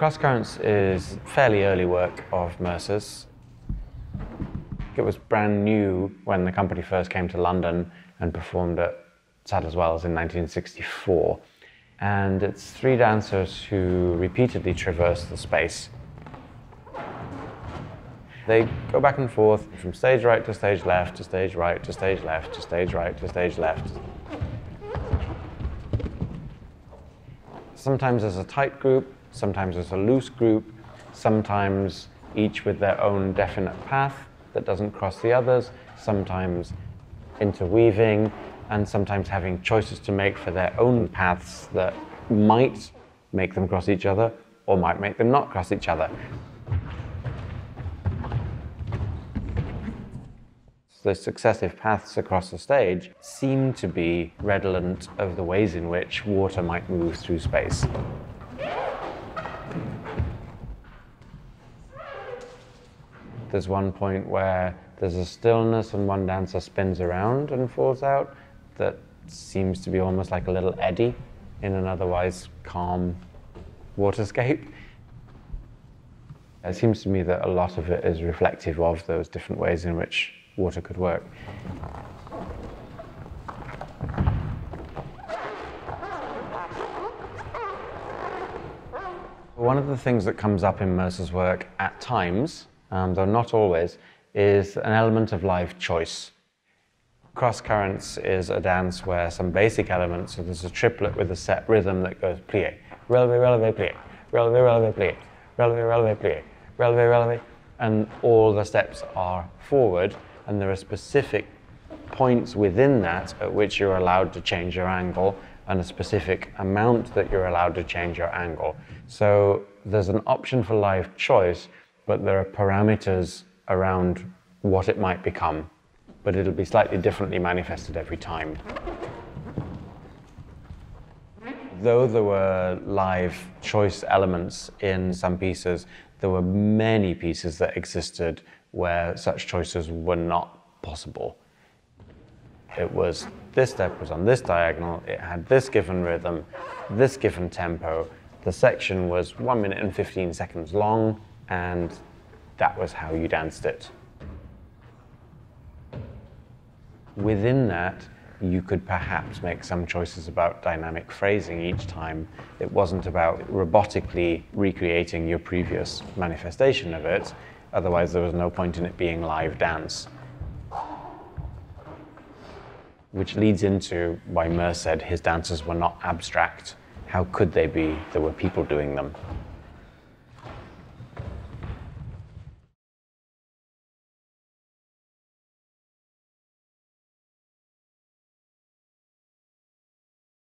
Cross Currents is fairly early work of Merce's. It was brand new when the company first came to London and performed at Sadler's Wells in 1964. And it's three dancers who repeatedly traverse the space. They go back and forth from stage right to stage left, to stage right, to stage left, to stage right, to stage left. Sometimes as a tight group, sometimes as a loose group, sometimes each with their own definite path that doesn't cross the others, sometimes interweaving, and sometimes having choices to make for their own paths that might make them cross each other or might make them not cross each other. The successive paths across the stage seem to be redolent of the ways in which water might move through space. There's one point where there's a stillness and one dancer spins around and falls out that seems to be almost like a little eddy in an otherwise calm waterscape. It seems to me that a lot of it is reflective of those different ways in which water could work. One of the things that comes up in Merce's work at times, though not always, is an element of live choice. Cross Currents is a dance where some basic elements, so there's a triplet with a set rhythm that goes plié, relevé, relevé, plié, relevé, relevé, plié, relevé, relevé, plié, relevé, relevé, and all the steps are forward, and there are specific points within that at which you're allowed to change your angle, and a specific amount that you're allowed to change your angle. So there's an option for live choice, but there are parameters around what it might become, but it'll be slightly differently manifested every time. Though there were live choice elements in some pieces, there were many pieces that existed where such choices were not possible. It was, this step was on this diagonal, it had this given rhythm, this given tempo, the section was 1 minute and 15 seconds long, and that was how you danced it. Within that, you could perhaps make some choices about dynamic phrasing each time. It wasn't about robotically recreating your previous manifestation of it, otherwise there was no point in it being live dance. Which leads into why Merce said his dances were not abstract. How could they be? There were people doing them.